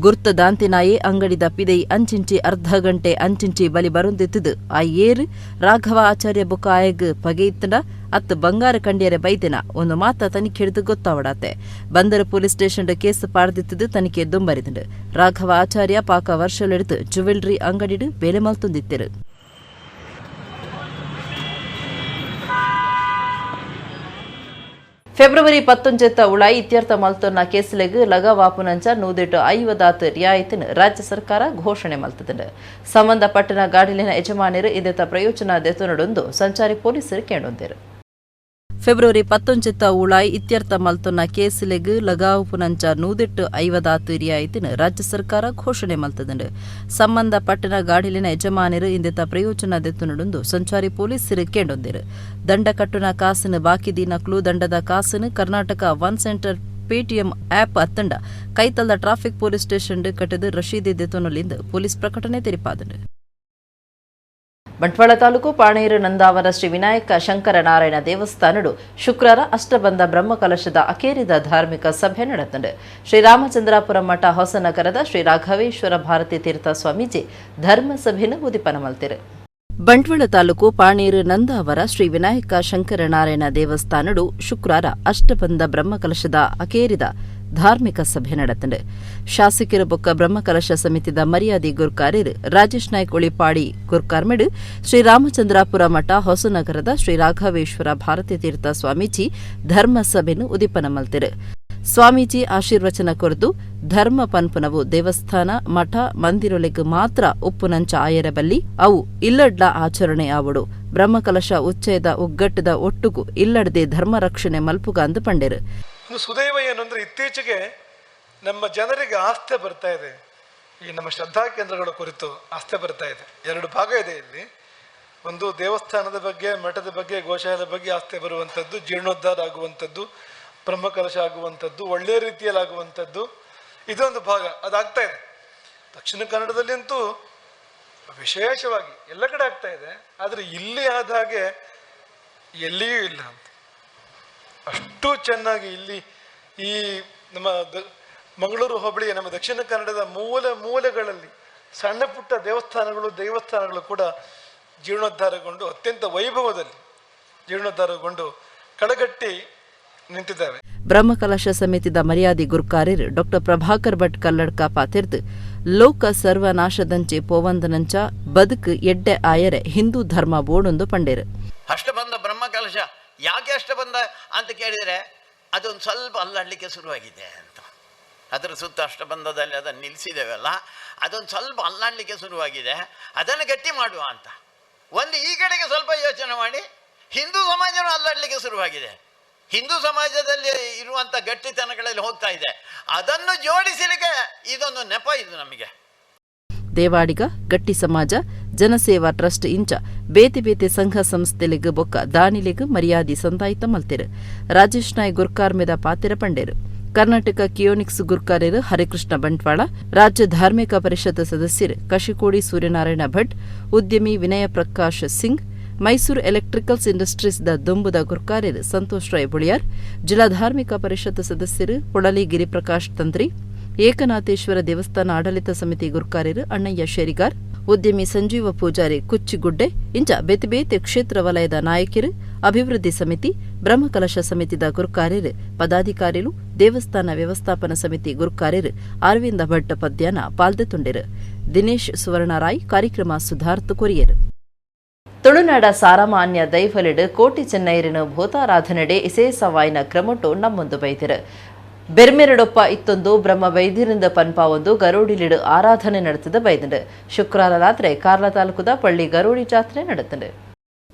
ಗುರ್ತ ದಾಂತಿನಾಯೇ ಅಂಗಡಿದ ಪಿದೈ ಅಂಚಿಂಚಿ ಅರ್ಧ ಗಂಟೆ ಅಂಚಿಂಚಿ ಬಲಿ ಬರುಂದಿತ್ತದು ಆ ಏರು ರಾಘವ ಆಚಾರ್ಯ ಬುಕ್ಕ ಆಯಗ್ ಪಗೆಯಿತ್ತಂಡ ಅತ್ತು ಬಂಗಾರ ಕಂಡಿಯರೆ ಬೈದಿನ ಒಂದು ಮಾತ ತನಿಖೆ ಹಿಡಿದು ಗೊತ್ತಾವಡಾತೆ. ಬಂದರ ಪೊಲೀಸ್ ಸ್ಟೇಷನ್ ಕೇಸ್ ಪಾಡ್ದಿತ್ತದು ತನಿಖೆ ದುಂಬರಿದಂಡು ರಾಘವ ಆಚಾರ್ಯ ಪಾಕ ವರ್ಷಲೆಡ್ದು ಜ್ಯುವೆಲ್ಲರಿ ಅಂಗಡಿಡು ಬೇಲೆ ಮಲ್ತೊಂದಿತ್ತೆರು. ಫೆಬ್ರವರಿ 11 ಉಳಾಯಿ ಇತ್ಯರ್ಥ ಮಲ್ತೊನ್ನ ಕೇಸಿಲೆಗ್ ಲಗವಾಪುನಂಚ 150 ರಿಯಾಯಿತಿನ ರಾಜ್ಯ ಸರ್ಕಾರ ಘೋಷಣೆ ಮಲ್ತದಂಡು. ಸಂಬಂಧಪಟ್ಟನ ಗಾಡಿಲಿನ ಯಜಮಾನರು ಇದೆತ್ತ ಪ್ರಯೋಜನ ದೆತ್ತೊನಡೊಂದು ಸಂಚಾರಿ ಪೊಲೀಸರು ಕೇಳೊಂದಿರು. ಫೆಬ್ರವರಿ 11 ಉಳಾಯಿ ಇತ್ಯರ್ಥ ಮಲ್ತೊನ್ನ ಕೇಸಿಲೆಗ್ ಲಗಾವುಪುನಂಚ 150 ರಿಯಾಯಿತಿನ ರಾಜ್ಯ ಸರ್ಕಾರ ಘೋಷಣೆ ಮಲ್ತದಂಡು. ಸಂಬಂಧಪಟ್ಟನ ಗಾಡಿಲಿನ ಯಜಮಾನರು ಇಂದೆತ್ತ ಪ್ರಯೋಜನ ದೆತ್ತೊನಡೊಂದು ಸಂಚಾರಿ ಪೊಲೀಸರು ಕೇಳೊಂದಿರು. ದಂಡ ಕಟ್ಟುನ ಕಾಸಿನ ಬಾಕಿ ದಿನಕ್ಲು ದಂಡದ ಕಾಸಿನ Karnataka one centre Paytm app ಅತ್ತಂಡ ಕೈತಲ್ದ ಟ್ರಾಫಿಕ್ ಪೊಲೀಸ್ ಸ್ಟೇಷನ್ ಕಟ್ಟದು ರಶೀದಿ ದೆತ್ತೊನಲಿಂದ ಪೊಲೀಸ್ ಪ್ರಕಟಣೆ ತೆರಿಪಾದನು. ಬಂಟ್ವಾಳ ತಾಲೂಕು ಪಾಣೇರು ನಂದಾವರ ಶ್ರೀ ವಿನಾಯಕ ಶಂಕರನಾರಾಯಣ ದೇವಸ್ಥಾನಡು ಶುಕ್ರವಾರ ಅಷ್ಟಬಂಧ ಬ್ರಹ್ಮಕಲಶದ ಅಕೇರಿದ ಧಾರ್ಮಿಕ ಸಭೆ ನಡೆದಂಡು. ಶ್ರೀರಾಮಚಂದ್ರಾಪುರ ಮಠ ಹೊಸನಗರದ ಶ್ರೀ ರಾಘವೇಶ್ವರ ಭಾರತಿ ತೀರ್ಥ ಸ್ವಾಮೀಜಿ ಧರ್ಮಸಭೆಯನ್ನು ಉದಿಪನ ಮಲ್ತಿರು. ಬಂಟ್ವಾಳ ತಾಲೂಕು ಪಾಣೇರು ನಂದಾವರ ಶ್ರೀ ವಿನಾಯಕ ಶಂಕರನಾರಾಯಣ ದೇವಸ್ಥಾನಡು ಶುಕ್ರವಾರ ಅಷ್ಟಬಂಧ ಬ್ರಹ್ಮಕಲಶದ ಅಕೇರಿದ ಧಾರ್ಮಿಕ ಸಭೆ ನಡೆದಂಡು. ಶಾಸಕರ ಬೊಕ್ಕ ಬ್ರಹ್ಮಕಲಶ ಸಮಿತಿದ ಮರ್ಯಾದಿ ಗುರ್ಕಾರ್ಯರು ರಾಜೇಶ್ ನಾಯ್ಕ ಉಳಿಪಾಡಿ ಗುರ್ಕಾರ್ಮೆಡು ಶ್ರೀರಾಮಚಂದ್ರಾಪುರ ಮಠ ಹೊಸನಗರದ ಶ್ರೀ ರಾಘವೇಶ್ವರ ಭಾರತಿ ತೀರ್ಥ ಸ್ವಾಮೀಜಿ ಧರ್ಮಸಭೆಯನ್ನು ಉದಿಪನ ಮಲ್ತಿರು. ಸ್ವಾಮೀಜಿ ಆಶೀರ್ವಚನ ಕೊರೆದು ಧರ್ಮ ಪನ್ಪುನವು ದೇವಸ್ಥಾನ ಮಠ ಮಂದಿರೊಲೆಗ್ ಮಾತ್ರ ಉಪ್ಪುನಂಚ ಆಯರಬಲ್ಲಿ ಅವು ಇಲ್ಲಡ್ಲ ಆಚರಣೆ ಆವಡು ಬ್ರಹ್ಮಕಲಶ ಉಚ್ಚೇದ ಉಗ್ಗಟ್ಟದ ಒಟ್ಟುಗು ಇಲ್ಲಡದೆ ಧರ್ಮ ರಕ್ಷಣೆ ಮಲ್ಪುಗ ಅಂದು ಪಂಡೆರು. ಸುದೈವ ಏನು ಅಂದರೆ ಇತ್ತೀಚೆಗೆ ನಮ್ಮ ಜನರಿಗೆ ಆಸ್ಥೆ ಬರ್ತಾ ಇದೆ. ಈ ನಮ್ಮ ಶ್ರದ್ಧಾ ಕೇಂದ್ರಗಳ ಕುರಿತು ಆಸ್ಥೆ ಬರ್ತಾ ಇದೆ. 2 ಭಾಗ ಇದೆ ಇಲ್ಲಿ. ಒಂದು ದೇವಸ್ಥಾನದ ಬಗ್ಗೆ, ಮಠದ ಬಗ್ಗೆ, ಗೋಶಾಲದ ಬಗ್ಗೆ ಆಸ್ಥೆ ಬರುವಂಥದ್ದು, ಜೀರ್ಣೋದ್ಧಾರ ಆಗುವಂಥದ್ದು, ಬ್ರಹ್ಮಕಲಶ ಆಗುವಂಥದ್ದು, ಒಳ್ಳೆಯ ರೀತಿಯಲ್ಲಿ ಆಗುವಂಥದ್ದು, ಇದೊಂದು ಭಾಗ ಅದಾಗ್ತಾ ಇದೆ. ದಕ್ಷಿಣ ಕನ್ನಡದಲ್ಲಿ ಅಂತೂ ವಿಶೇಷವಾಗಿ ಎಲ್ಲ ಕಡೆ ಆಗ್ತಾ ಇದೆ. ಆದರೆ ಇಲ್ಲಿ ಆದ ಹಾಗೆ ಎಲ್ಲಿಯೂ ಇಲ್ಲ ಅಂತ, ಅಷ್ಟು ಚೆನ್ನಾಗಿ ಇಲ್ಲಿ ಈ ನಮ್ಮ ಮಂಗಳೂರು ಹೋಬಳಿಯ ನಮ್ಮ ದಕ್ಷಿಣ ಕನ್ನಡದ ಮೂಲೆಗಳಲ್ಲಿ ಸಣ್ಣ ಪುಟ್ಟ ದೇವಸ್ಥಾನಗಳು ಕೂಡ ಜೀರ್ಣೋದ್ಧಾರಗೊಂಡು ಅತ್ಯಂತ ವೈಭವದಲ್ಲಿ ಜೀರ್ಣೋದ್ಧಾರಗೊಂಡು ಕಳಗಟ್ಟಿ ನಿಂತಿದ್ದಾವೆ. ಬ್ರಹ್ಮಕಲಶ ಸಮಿತಿದ ಮರ್ಯಾದಿ ಗುರ್ಕಾರ್ಯರು ಡಾ ಪ್ರಭಾಕರ್ ಭಟ್ ಕಲ್ಲಡ್ಕ ಪಾತಿರ್ದು ಲೋಕ ಸರ್ವನಾಶದಂಚೆ ಪೋವಂದನಂಚ ಬದುಕು ಎಡ್ಡೆ ಆಯರೆ ಹಿಂದೂ ಧರ್ಮ ಬೋಡೊಂದು ಪಂಡೇರು. ಅಷ್ಟಬಂಧ ಬ್ರಹ್ಮಕಲಶ ಯಾಕೆ ಅಷ್ಟಬಂಧ ಅಂತ ಕೇಳಿದರೆ ಅದೊಂದು ಸ್ವಲ್ಪ ಅಲ್ಲಾಡಲಿಕ್ಕೆ ಶುರುವಾಗಿದೆ ಅಂತ. ಅದರ ಸುತ್ತ ಅಷ್ಟಬಂಧದಲ್ಲಿ ಅದನ್ನು ನಿಲ್ಲಿಸಿದ್ದೇವಲ್ಲ, ಅದೊಂದು ಸ್ವಲ್ಪ ಅಲ್ಲಾಡಲಿಕ್ಕೆ ಶುರುವಾಗಿದೆ, ಅದನ್ನು ಗಟ್ಟಿ ಮಾಡುವ ಅಂತ. ಒಂದು ಈ ಕಡೆಗೆ ಸ್ವಲ್ಪ ಯೋಚನೆ ಮಾಡಿ, ಹಿಂದೂ ಸಮಾಜನೂ ಅಲ್ಲಾಡಲಿಕ್ಕೆ ಶುರುವಾಗಿದೆ, ಹಿಂದೂ ಸಮಾಜದಲ್ಲಿ ಇರುವಂಥ ಗಟ್ಟಿತನಗಳಲ್ಲಿ ಹೋಗ್ತಾ ಇದೆ, ಅದನ್ನು ಜೋಡಿಸಲಿಕ್ಕೆ ಇದೊಂದು ನೆಪ ಇದು ನಮಗೆ. ದೇವಾಡಿಗ ಗಟ್ಟಿ ಸಮಾಜ ಜನಸೇವಾ ಟ್ರಸ್ಟ್ ಇಂಚ ಬೇತೆ ಬೇತೆ ಸಂಘ ಸಂಸ್ಥೆಲೆಗ್ ಬೊಕ್ಕ ದಾನಿಲೆಗ್ ಮರ್ಯಾದಿ ಸಂದಾಯಿತ ಮಲ್ತೆರು. ರಾಜೇಶ್ ನಾಯ್ ಗುರ್ಕಾರ್ ಮೇದ ಪಾತೆರ ಪಂಡೇರು. ಕರ್ನಾಟಕ ಕಿಯೋನಿಕ್ಸ್ ಗುರ್ಕಾರ್ಯರು ಹರಿಕೃಷ್ಣ ಬಂಟ್ವಾಳ, ರಾಜ್ಯ ಧಾರ್ಮಿಕ ಪರಿಷತ್ ಸದಸ್ಯರು ಕಶಿಕೋಡಿ ಸೂರ್ಯನಾರಾಯಣ ಭಟ್, ಉದ್ಯಮಿ ವಿನಯ ಪ್ರಕಾಶ್ ಸಿಂಗ್, ಮೈಸೂರು ಎಲೆಕ್ಟ್ರಿಕಲ್ಸ್ ಇಂಡಸ್ಟ್ರೀಸ್ ದ ದುಂಬುದ ಗುರ್ಕಾರ್ಯರು ಸಂತೋಷ್ ರಾಯ್ ಬುಳಿಯಾರ್, ಜಿಲ್ಲಾ ಧಾರ್ಮಿಕ ಪರಿಷತ್ ಸದಸ್ಯರು ಪೊಳಲಿ ಗಿರಿಪ್ರಕಾಶ್ ತಂತ್ರಿ, ಏಕನಾಥೇಶ್ವರ ದೇವಸ್ಥಾನ ಆಡಳಿತ ಸಮಿತಿ ಗುರ್ಕಾರ್ಯರು ಅಣ್ಣಯ್ಯ ಶೇರಿಗಾರ್, ಉದ್ಯಮಿ ಸಂಜೀವ ಪೂಜಾರಿ ಕುಚ್ಚಿಗುಡ್ಡೆ ಇಂಚ ಬೇತೆ ಬೇತೆ ಕ್ಷೇತ್ರ ವಲಯದ ನಾಯಕರು, ಅಭಿವೃದ್ಧಿ ಸಮಿತಿ, ಬ್ರಹ್ಮಕಲಶ ಸಮಿತಿದ ಗುರ್ಕಾರ್ಯರು, ಪದಾಧಿಕಾರಿಗಳು, ದೇವಸ್ಥಾನ ವ್ಯವಸ್ಥಾಪನಾ ಸಮಿತಿ ಗುರ್ಕಾರ್ಯರು ಅರವಿಂದ ಭಟ್ ಪದ್ಯಾನ ಪಾಲ್ದೆತುಂಡೆರು. ದಿನೇಶ್ ಸುವರ್ಣರಾಯ್ ಕಾರ್ಯಕ್ರಮ ಸುಧಾರ್ಥ ಕೊರಿಯರು. ತುಳುನಾಡ ಸಾರಮಾನ್ಯ ದೈವಲಿಡು ಕೋಟಿ ಚೆನ್ನೈರಿನ ಭೂತಾರಾಧನೆಡೆ ಇಸೇಸವಾಯಿನ ಕ್ರಮಟು ನಮ್ಮೊಂದು ಬೈದಿರು. ಬೆರ್ಮೆರಡೊಪ್ಪ ಇತ್ತೊಂದು ಬ್ರಹ್ಮ ವೈದ್ಯರಿಂದ ಪನ್ಪಾ ಒಂದು ಗರೋಡಿಲಿಡು ಆರಾಧನೆ ನಡೆಸಿದ ಬೈದಂಡು. ಶುಕ್ರವಾರ ರಾತ್ರಿ ಕಾರ್ಲ ತಾಲೂಕುದ ಪಳ್ಳಿ ಗರೋಡಿ ಜಾತ್ರೆ ನಡೆತಂಡು.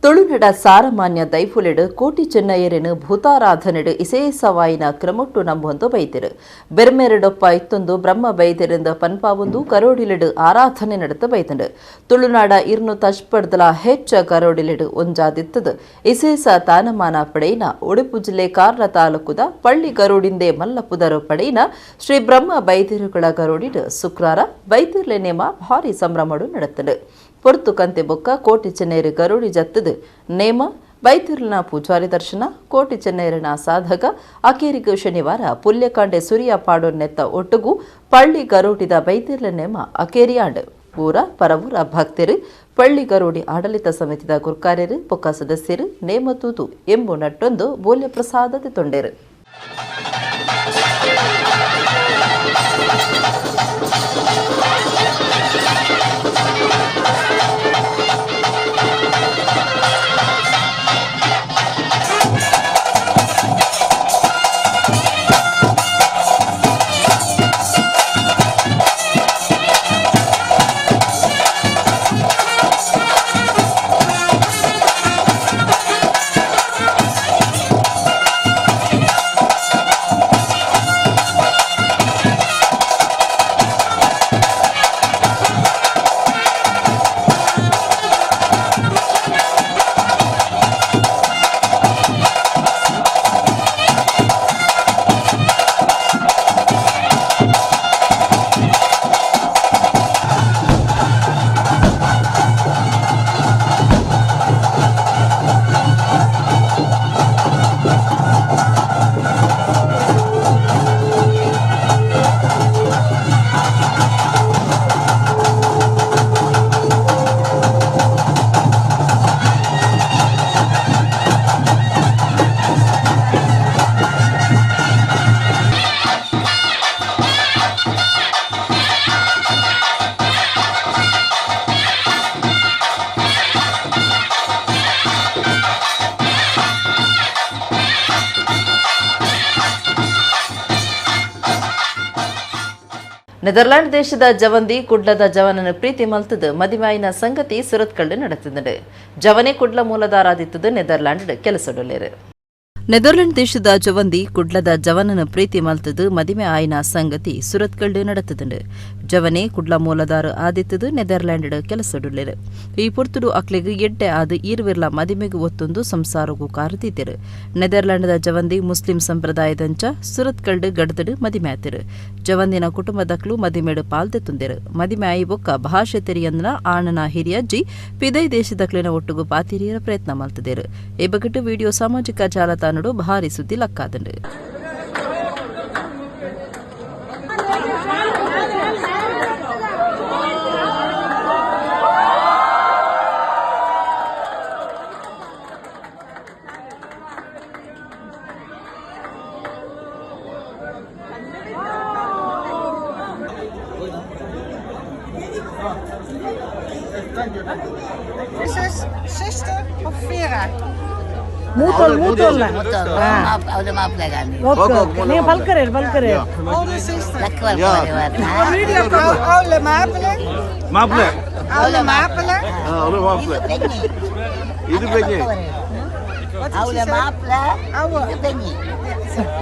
ತುಳುನಡ ಸಾರಮಾನ್ಯ ದೈಫುಲೆಡು ಕೋಟಿ ಚೆನ್ನಯ್ಯರಿನ ಭೂತಾರಾಧನೆಡು ಇಸೇಸವಾಯಿನ ಕ್ರಮೊಟ್ಟು ನಂಬೊಂದು ಬೈದಿರು. ಬೆರ್ಮೆರಡೊಪ್ಪ ಇತ್ತೊಂದು ಬ್ರಹ್ಮ ಬೈದ್ಯರಿಂದ ಪನ್ಪಾವೊಂದು ಕರೋಡಿಲಿಡು ಆರಾಧನೆ ನಡೆದ ಬೈದಂಡು. ತುಳುನಾಡ ಇರ್ನು ತಜ್ಪಡ್ದಲ ಹೆಚ್ಚ ಕರೋಡಿಲಿಡು ಒಂಜಾದಿತ್ತದು ಇಸೇಸ ತಾನಮಾನ ಪಡೆಯಿನ ಉಡುಪು ಜಿಲ್ಲೆ ಕಾರ್ಲ ತಾಲೂಕುದ ಪಳ್ಳಿ ಗರೋಡಿಂದೆ ಮಲ್ಲಪುದರು ಪಡೆಯಿನ ಶ್ರೀ ಬ್ರಹ್ಮ ಬೈದ್ಯರುಗಳ ಗರೋಡಿಡು ಶುಕ್ರವಾರ ಬೈದಿರ್ಲೆ ನೇಮ ಭಾರಿ ಸಂಭ್ರಮಡು ನಡೆತಂಡು. ಪೊರ್ತು ಕಂತೆ ಬೊಕ್ಕ ಕೋಟಿ ಚೆನ್ನೈರು ಗರೋಡಿ ಜತ್ತದು ನೇಮ ಬೈತಿರ್ಲನ ಪೂಜಾರಿ ದರ್ಶನ ಕೋಟಿ ಚೆನ್ನೈರನ ಸಾಧಕ ಅಕೇರಿಗೂ ಶನಿವಾರ ಪುಲ್ಯಕಾಂಡೆ ಸುರಿಯ ಪಾಡೊನ್ನೆತ್ತ ಒಟ್ಟುಗೂ ಪಳ್ಳಿ ಗರೋಡಿದ ಬೈತಿರ್ಲ ನೇಮ ಅಕೇರಿಯಾಂಡು. ಊರ ಪರವೂರ ಭಕ್ತರು ಪಳ್ಳಿ ಗರೋಡಿ ಆಡಳಿತ ಸಮಿತಿದ ಗುರ್ಕಾರ್ಯರು ಪೊಕ್ಕ ಸದಸ್ಯರು ನೇಮ ತೂತು ಎಂಬು ನಟ್ಟೊಂದು ಬೋಲ್ಯ ಪ್ರಸಾದತೆ ತೊಂಡೇರು. ನೆದರ್ಲ್ಯಾಂಡ್ ದೇಶದ ಜವಂದಿ ಕುಡ್ಲದ ಜವನನ ಪ್ರೀತಿ ಮಲ್ತದ ಮದಿಮಾಯಿನ ಸಂಗತಿ ಸುರತ್ಕಲ್ಲು ನಡೆತಿದೆ. ಜವನೆ ಕುಡ್ಲ ಮೂಲದಾರಾದಿತ್ತದ ನೆದರ್ಲ್ಯಾಂಡ್ ಕೆಲಸಡಲೇರು. ನೆದರ್ಲೆಂಡ್ ದೇಶದ ಜವಂದಿ ಕುಡ್ಲದ ಜವನನ ಪ್ರೀತಿ ಮಲ್ತದು ಮದಿಮೆ ಆಯ್ನ ಸಂಗತಿ ಸುರತ್ಕಲ್ಡು ನಡೆತದು. ಜವನೆ ಕುಡ್ಲ ಮೂಲದಾರ ಆದಿತ್ತದು ನೆದರ್ಲ್ಯಾಂಡ್ ಕೆಲಸಡುಲ್ಲೆರು. ಈ ಪೊರ್ತುಡು ಅಕ್ಲೆಗ್ ಎಡ್ಡೆ ಆದ ಈರ್ವಿರ್ಲ ಮದಿಮೆಗೆ ಒತ್ತೊಂದು ಸಂಸಾರಗೂ ಕಾರತಿದ್ದರು. ನೆದರ್ಲ್ಯಾಂಡ್ದ ಜವಂದಿ ಮುಸ್ಲಿಂ ಸಂಪ್ರದಾಯದಂಚ ಸುರತ್ಕಲ್ಡು ಗಡ್ದಡು ಮದಿಮೆ ಆತಿರು. ಜವಂದಿನ ಕುಟುಂಬದಕ್ಲು ಮದಿಮೆಡು ಪಾಲ್ದೆ ತುಂದಿರು. ಮದಿಮೆ ಆಯಿ ಬೊಕ್ಕ ಭಾಷೆ ತೆರಿಯಂದನ ಆಣನ ಹಿರಿಯಜ್ಜಿ ಪಿದೈ ದೇಶದಕ್ಲಿನ ಒಟ್ಟುಗು ಪಾತಿರಿಯರ ಪ್ರಯತ್ನ ಮಲ್ತದೇರು. ಈ ಬಗೆಟ್ಟು ವಿಡಿಯೋ ಸಾಮಾಜಿಕ ಜಾಲತಾಣ ಭಾರಿ ಸುದ್ದಿ ಲಕ್ಕಾದಂಡು. This is sister of Vera.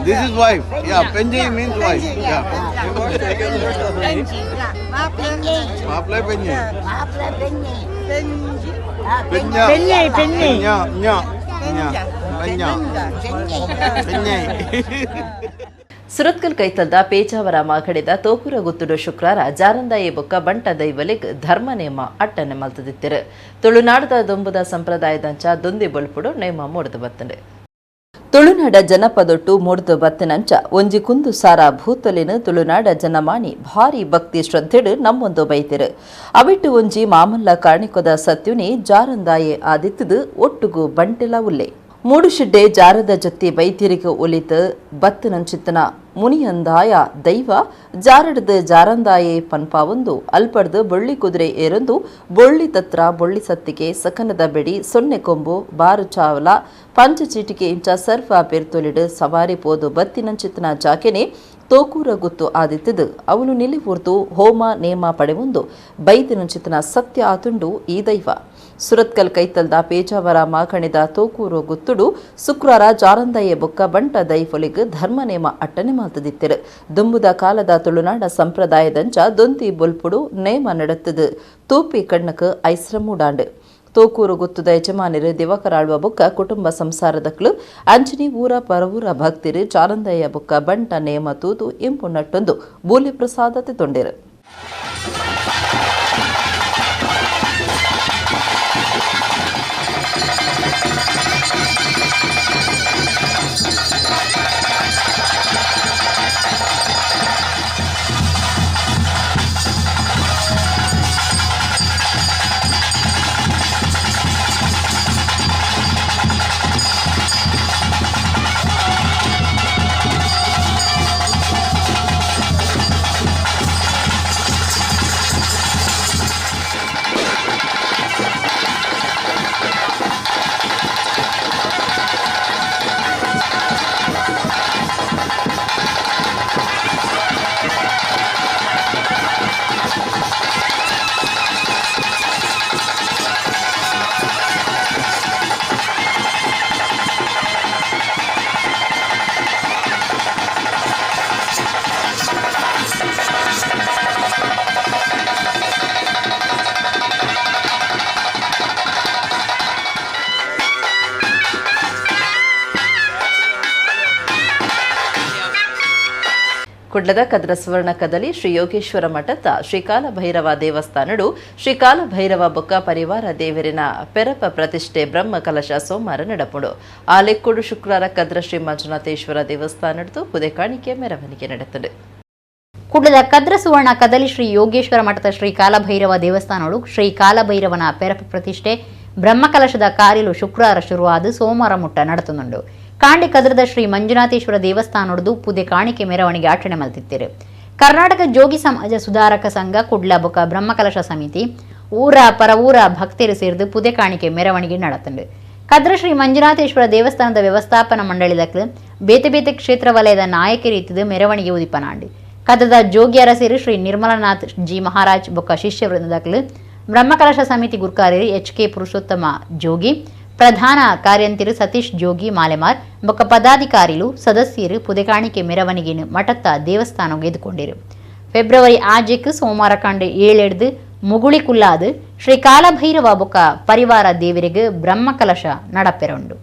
This is wife. Yeah, Penji means wife. Yeah. Maple Penji. Surathkal ಕೈತಲ್ದ ಪೇಜಾವರ ಮಾಗಡಿದ ತೋಪುರ ಗುತ್ತುಡು ಶುಕ್ರವಾರ ಜಾರಂದಾಯಿ ಬೊಕ್ಕ ಬಂಟ ದೈವಲಿಗ್ ಧರ್ಮ ನೇಮ ಅಟ್ಟನೆ ಮಲ್ತದಿತ್ತಿರು ತುಳುನಾಡದ ದೊಂಬುದ ಸಂಪ್ರದಾಯದಂಚ ದೊಂದಿ ಬೊಲ್ಪುಡು ನೇಮ ಮೂಡ್ದು ಬತ್ತಂಡೆ ತುಳುನಾಡ ಜನಪದೊಟ್ಟು ಮೂಡ್ದು ಬತ್ತಿನಂಚ ಒಂಜಿ ಕುಂದು ಸಾರ ಭೂತಲಿನ ತುಳುನಾಡ ಜನಮಾನಿ ಭಾರಿ ಭಕ್ತಿ ಶ್ರದ್ಧೆಡು ನಮ್ಮೊಂದು ಬೈತಿರು ಅವಿಟ್ಟು ಒಂಜಿ ಮಾಮಲ್ಲ ಕಾಣಿಕೊದ ಸತ್ಯುನಿ ಜಾರಂದಾಯೆ ಆದಿತ್ತದು ಒಟ್ಟುಗು ಬಂಟೆಲ ಉಲ್ಲೆ ಮೂಡುಶಿಡ್ಡೆ ಜಾರದ ಜತ್ತಿ ಬೈತಿರಿಗೆ ಒಲಿತ ಬತ್ತನಂಚಿತ್ತನ ಮುನಿಯಂದಾಯ ದೈವ ಜಾರಡದ ಜಾರಂದಾಯೆ ಪನ್ಪಾವೊಂದು ಅಲ್ಪಡ್ದು ಬೊಳ್ಳಿ ಕುದುರೆ ಏರೊಂದು ಬೊಳ್ಳಿ ತತ್ರ ಬೊಳ್ಳಿ ಸತ್ತಿಗೆ ಸಕನದ ಬೆಡಿ ಸೊನ್ನೆ ಕೊಂಬು ಬಾರು ಚಾವಲ ಪಂಚಚೀಟಿಕೆ ಇಂಚ ಸರ್ಫ ಪೆರ್ತೊಲಿಡು ಸವಾರಿ ಪೋದು ಬತ್ತಿನಂಚಿತ್ತನ ಜಾಕೆನೆ ತೋಕೂರ ಗುತ್ತು ಆದಿತ್ತದು ಅವನು ನಿಲಿಪೂರ್ತು ಹೋಮ ನೇಮ ಪಡೆವೊಂದು ಬೈದಿನಂಚಿತ್ತನ ಸತ್ಯ ಆತುಂಡು ಈ ದೈವ ಸುರತ್ಕಲ್ ಕೈತಲ್ದ ಪೇಜಾವರ ಮಾಕಣಿದ ತೋಕೂರು ಗುತ್ತುಡು ಶುಕ್ರವಾರ ಜಾರಂದಾಯೆ ಬೊಕ್ಕ ಬಂಟ ದೈಫೊಲಿಗ್ ಧರ್ಮ ನೇಮ ಅಟ್ಟನೆ ಮಾತದಿತ್ತಿರು ದುಂಬುದ ಕಾಲದ ತುಳುನಾಡ ಸಂಪ್ರದಾಯದಂಚ ದೊಂತಿ ಬೊಲ್ಪುಡು ನೇಮ ನಡೆತ್ತದು ತೂಪಿ ಕಣ್ಣಕ್ ಐಸ್ರ ಮೂಡಾಂಡು ತೋಕೂರು ಗುತ್ತುದ ಯಜಮಾನಿರು ದಿವಕರಾಳುವ ಬೊಕ್ಕ ಕುಟುಂಬ ಸಂಸಾರದಕ್ಲು ಅಂಜನಿ ಊರ ಪರವೂರ ಭಕ್ತಿರು ಜಾರಂದಾಯ ಬೊಕ್ಕ ಬಂಟ ನೇಮ ತೂದು ಇಂಪು ನಟ್ಟೊಂದು ಬೂಲಿ ಪ್ರಸಾದತೆ ತೊಂಡಿರು ಕುಡ್ಲದ ಕದ್ರ ಸುವರ್ಣ ಕದಲಿ ಶ್ರೀ ಯೋಗೇಶ್ವರ ಮಠದ ಶ್ರೀಕಾಲ ಭೈರವ ದೇವಸ್ಥಾನಡು ಶ್ರೀಕಾಲ ಭೈರವ ಬೊಕ್ಕ ಪರಿವಾರ ದೇವರಿನ ಪೆರಪ ಪ್ರತಿಷ್ಠೆ ಬ್ರಹ್ಮ ಕಲಶ ಸೋಮವಾರ ನಡಪುಡು ಆ ಲೆಕ್ಕುಡು ಶುಕ್ರವಾರ ಕದ್ರ ಶ್ರೀ ಮಂಜುನಾಥೇಶ್ವರ ದೇವಸ್ಥಾನದ್ದು ಪುದೆ ಕಾಣಿಕೆ ಮೆರವಣಿಗೆ ನಡೆತದೆ ಕುಡ್ಲದ ಕದ್ರ ಸುವರ್ಣ ಕದಲಿ ಶ್ರೀ ಯೋಗೇಶ್ವರ ಮಠದ ಶ್ರೀ ಕಾಲಭೈರವ ದೇವಸ್ಥಾನಡು ಶ್ರೀ ಕಾಲಭೈರವನ ಪೆರಪ ಪ್ರತಿಷ್ಠೆ ಬ್ರಹ್ಮಕಲಶದ ಕಾರ್ಯಲು ಶುಕ್ರವಾರ ಶುರುವಾದ ಸೋಮವಾರ ಮುಟ್ಟ ನಡೆತುಂಡು ಕಾಂಡಿ ಕದ್ರದ ಶ್ರೀ ಮಂಜುನಾಥೇಶ್ವರ ದೇವಸ್ಥಾನದ್ದು ಪುದೆ ಕಾಣಿಕೆ ಮೆರವಣಿಗೆ ಆಚರಣೆ ಮಲ್ತಿತ್ತಿರು ಕರ್ನಾಟಕ ಜೋಗಿ ಸಮಾಜ ಸುಧಾರಕ ಸಂಘ ಕುಡ್ಲ ಬೊಕ್ಕ ಬ್ರಹ್ಮಕಲಶ ಸಮಿತಿ ಊರ ಪರವೂರ ಭಕ್ತರು ಸೇರಿದು ಪುದೆ ಕಾಣಿಕೆ ಮೆರವಣಿಗೆ ನಡೆತುಂಡು ಕದ್ರ ಶ್ರೀ ಮಂಜುನಾಥೇಶ್ವರ ದೇವಸ್ಥಾನದ ವ್ಯವಸ್ಥಾಪನಾ ಮಂಡಳಿದಕ್ಲು ಬೇತೆ ಬೇತೆ ಕ್ಷೇತ್ರ ವಲಯದ ನಾಯಕರು ಇತ್ತಿದ್ದು ಮೆರವಣಿಗೆ ಉದಿಪನಾಂಡಿ ಕದ್ರದ ಜೋಗಿ ಅರಸೇರು ಶ್ರೀ ನಿರ್ಮಲನಾಥ್ ಜಿ ಮಹಾರಾಜ್ ಬೊಕ್ಕ ಶಿಷ್ಯ ವೃಂದಕ್ಲು ಬ್ರಹ್ಮಕಲಶ ಸಮಿತಿ ಗುರ್ಕಾರ್ಯರು ಎಚ್.ಕೆ. ಪುರುಷೋತ್ತಮ ಜೋಗಿ ಪ್ರಧಾನ ಕಾರ್ಯಂತಿರು ಸತೀಶ್ ಜೋಗಿ ಮಾಲೆಮಾರ್ ಬೊಕ್ಕ ಪದಾಧಿಕಾರಿಲು ಸದಸ್ಯರು ಪುದೆಕಾಣಿಕೆ ಮೆರವಣಿಗೆನು ಮಠತ್ತ ದೇವಸ್ಥಾನ ಗೆದ್ದುಕೊಂಡಿರು ಫೆಬ್ರವರಿ 6 ಸೋಮವಾರ ಕಂಡು 7 ಮುಗುಳಿ ಕುಲ್ಲಾದು ಶ್ರೀ ಕಾಲಭೈರವ ಬೊಕ್ಕ ಪರಿವಾರ ದೇವರಿಗೆ ಬ್ರಹ್ಮಕಲಶ ನಡಪೆರೊಂಡು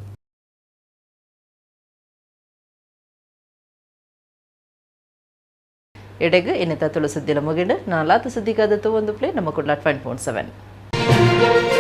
ಎಡೆಗೆ ಇನ್ನಿತ ತುಳು ಸುದ್ದಿಲ ಮುಗಿಂಡು ನಾಲಾತ ಸುದ್ದಿಗಾದತ್ತು ಒಂದು ಪ್ಲೇ ನಮ್ಮ ಕುಡ್ಲ 20.7